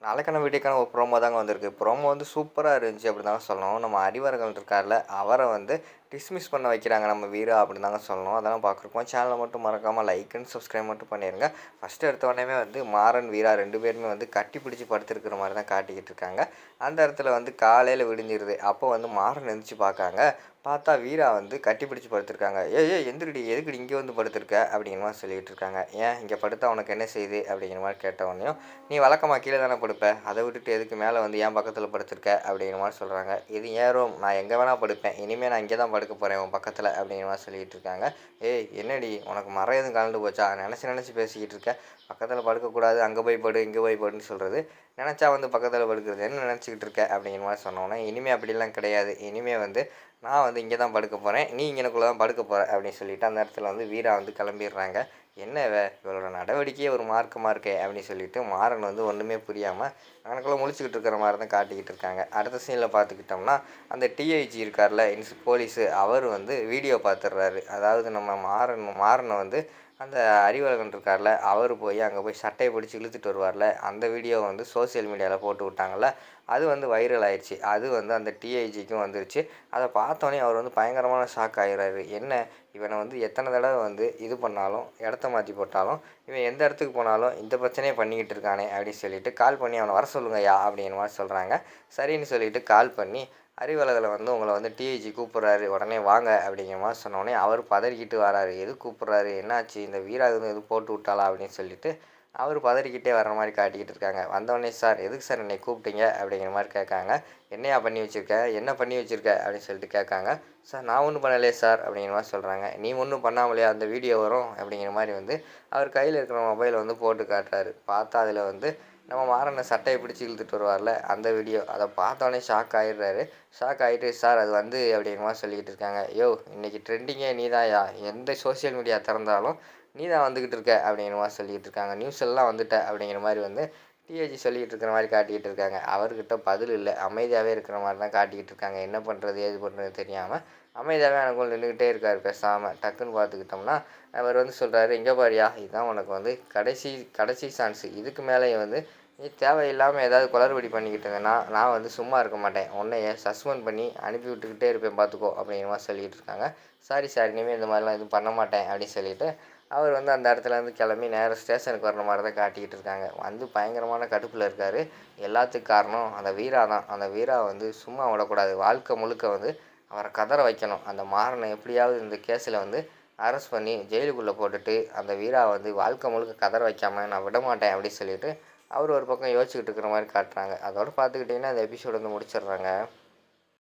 நாளைக்கான வீடியோக்கான ஒரு ப்ரோமோ தாங்க வந்திருக்கு. ப்ரோமோ வந்து சூப்பரா இருந்துச்சு அப்படின்னு தாங்க சொல்லணும். நம்ம அறிவர்கள் இருக்கார்ல, அவர வந்து டிஸ்மிஸ் பண்ண வைக்கிறாங்க நம்ம வீரா அப்படின்னு தாங்க சொல்லணும். அதெல்லாம் பார்க்குறப்போ சேனலை மட்டும் மறக்காம லைக் அண்ட் சப்ஸ்கிரைப் மட்டும் பண்ணிருங்க. ஃபர்ஸ்ட் எடுத்த உடனேமே வந்து மாறன், வீரா 2 பேருமே வந்து கட்டி பிடிச்சு படுத்திருக்கிற மாரி தான் காட்டிக்கிட்டு இருக்காங்க. அந்த இடத்துல வந்து காலையில விடிஞ்சிருது. அப்போ வந்து மாறன் எந்திரிச்சு பார்க்காங்க. பார்த்தா வீரா வந்து கட்டி பிடிச்சு படுத்திருக்காங்க. "ஏய் ஏய் எந்திரிடி, எதுக்குடி இங்கே வந்து படுத்திருக்க?" அப்படிங்கிற மாரி சொல்லிட்டு இருக்காங்க. "ஏன் இங்கே படுத்தா உனக்கு என்ன செய்யுது?" அப்படிங்கிற மாரி கேட்ட உடனேயும், "நீ வழக்கமா கீழ தானே படுப்ப. அத விட்டுட்டு எதுக்கு மேல வந்து என் பக்கத்துல படுத்திருக்க?" அப்படிங்கிற மாரி சொல்றாங்க. "இது என் ரூம். நான் எங்க வேணா படுப்பேன். இனிமே நான் இங்க தான் படுக்க போறேன் உன் பக்கத்துல." அப்படிங்கிற மாரி சொல்லிட்டு இருக்காங்க. "ஏய் என்னடி உனக்கு மரம் எதுவும் கழண்டு போச்சா? நெனச்சு நெனச்சு பேசிக்கிட்டு இருக்க. பக்கத்துல படுக்கக்கூடாது. அங்க போய் படு, இங்க போய் படுன்னு சொல்றது. நெனச்சா வந்து பக்கத்துல படுக்கிறது. என்ன நெனச்சுக்கிட்டு இருக்க?" அப்படிங்கிற மாரி சொன்னோனே, "இனிமே அப்படிலாம் கிடையாது. இனிமே வந்து நான் வந்து இங்க தான் படுக்க போறேன். நீ இங்கனக்குள்ள தான் படுக்க போற." அப்படின்னு சொல்லிட்டு அந்த இடத்துல வந்து வீரா வந்து கிளம்பிடுறாங்க. "என்ன இவளோட நடவடிக்கையே ஒரு மார்க்கமா இருக்கே!" அப்படின்னு சொல்லிட்டு மாறன் வந்து ஒண்ணுமே புரியாம அங்கனக்குள்ள முழிச்சுக்கிட்டு இருக்கிற மாரி தான் காட்டிக்கிட்டு இருக்காங்க. அடுத்த சீன்ல பார்த்துக்கிட்டோம்னா, அந்த டிஐஜி இருக்கார்ல போலீஸு அவரு வந்து வீடியோ பார்த்துடுறாரு. அதாவது நம்ம மாறன வந்து அந்த அறிவழகன் இருக்கார்ல, அவரு போய் அங்க போய் சட்டைய பிடிச்சு இழுத்துட்டு வருவார்ல, அந்த வீடியோவ வந்து சோசியல் மீடியால போட்டு விட்டாங்கல்ல, அது வந்து வைரல் ஆயிருச்சு. அது வந்து அந்த டிஐஜிக்கும் வந்துருச்சு. அத பார்த்தோனே அவர் வந்து பயங்கரமான ஷாக் ஆயிறாரு. என்ன இவன வந்து எத்தன தடவ வந்து இது பண்ணாலும், இடத்த மாத்தி போட்டாலும், இவன் எந்த இடத்துக்கு போனாலும் இந்த பிரச்சனைய பண்ணிக்கிட்டு இருக்கானே அப்படின்னு சொல்லிட்டு கால் பண்ணி அவன வர சொல்லுங்கய்யா அப்படிங்கிற மாரி சொல்றாங்க. சரின்னு சொல்லிட்டு கால் பண்ணி, அறிவழகன வந்து உங்கள வந்து டிஐஜி கூப்பிடுறாரு. உடனே வாங்க அப்படிங்கிற மாரி சொன்னோனே, அவரு பதறிக்கிட்டு வராரு. எதுக்கு கூப்பிடுறாரு? என்னாச்சு? இந்த வீரா எதுவும் போட்டு விட்டாளா? அப்படின்னு சொல்லிட்டு அவரு பதறிக்கிட்டே வர்ற மாரி காட்டிக்கிட்டு இருக்காங்க. வந்தோனே, "சார் எதுக்கு சார் என்னைய கூப்பிட்டீங்க?" அப்படிங்கிற மாரி கேட்காங்க. "என்னய்யா பண்ணி வச்சிருக்க? என்ன பண்ணி வச்சிருக்க?" அப்படின்னு சொல்லிட்டு கேட்காங்க. "சார் நான் ஒண்ணும் பண்ணலையே சார்" அப்படிங்கிற மாரி சொல்றாங்க. "நீ ஒண்ணும் பண்ணாமலையா அந்த வீடியோ வரும்?" அப்படிங்கிற மாரி வந்து அவர் கையில இருக்கிற மொபைல வந்து போட்டு காட்டுறாரு. பார்த்தா அதில வந்து நம்ம மாறன சட்டைய பிடிச்சு இழுத்துட்டு வருவார்ல, அந்த வீடியோ. அத பார்த்தோனே ஷாக் ஆயிடுறாரு. ஷாக் ஆயிட்டு, "சார் அது வந்து" அப்படிங்கிற மாரி சொல்லிக்கிட்டு இருக்காங்க. "யோவ் இன்னைக்கு ட்ரெண்டிங்கே நீதான்யா. எந்த சோசியல் மீடியா திறந்தாலும் நீ தான் வந்துகிட்டு இருக்க" அப்படிங்கிற மாரி சொல்லிக்கிட்டு இருக்காங்க. "நியூஸ் எல்லாம் வந்துட்ட" அப்படிங்கிற மாரி வந்து டிஐஜி சொல்லிக்கிட்டு இருக்கிற மாரி காட்டிக்கிட்டு இருக்காங்க. அவர்கிட்ட பதில் இல்ல. அமைதியாவே இருக்கிற மாரி தான் காட்டிக்கிட்டு இருக்காங்க. என்ன பண்றது? ஏது பண்றதுன்னு தெரியாம அமைதியாவே அங்கனக்குள்ள நின்னுகிட்டே இருக்காரு பேசாம. டக்குன்னு பார்த்துக்கிட்டோம்னா, அவர் வந்து சொல்றாரு, "இங்க பாருய்யா, இதுதான் உனக்கு வந்து கடைசி கடைசி சான்ஸு. இதுக்கு மேலயும் வந்து நீ தேவையில்லாம ஏதாவது குளறுபடி பண்ணிக்கிட்டு இருந்தேன்னா, நான் வந்து சும்மா இருக்க மாட்டேன். உன்னைய சஸ்பெண்ட் பண்ணி அனுப்பி விட்டுக்கிட்டே இருப்பேன் பார்த்துக்கோ" அப்படிங்கிற மாரி சொல்லிக்கிட்டு இருக்காங்க. "சாரி சார், இனிமே இந்த மாரிலாம் எதுவும் பண்ண மாட்டேன்" அப்படின்னு சொல்லிட்டு, அவர் வந்து அந்த இடத்துலேருந்து கிளம்பி நேரா ஸ்டேஷனுக்கு வர்ற மாரி தான் காட்டிக்கிட்டு இருக்காங்க. வந்து பயங்கரமான கடுப்புல இருக்காரு. எல்லாத்துக்கும் காரணம் அந்த வீரா தான். அந்த வீரா வந்து சும்மா விடக்கூடாது. வாழ்க்கை முழுக்க வந்து அவர கதற வைக்கணும். அந்த மாறன எப்படியாவது இந்த கேஸ்ல வந்து அரெஸ்ட் பண்ணி ஜெயிலுக்குள்ள போட்டுட்டு, அந்த வீராவ வந்து வாழ்க்கை முழுக்க கதற வைக்காம நான் விடமாட்டேன் அப்படின்னு சொல்லிட்டு, அவரு ஒரு பக்கம் யோசிச்சுக்கிட்டு இருக்கிற மாரி காட்டுறாங்க. அதோட பார்த்துக்கிட்டிங்கன்னா, இந்த எபிசோட் வந்து முடிச்சிடுறாங்க.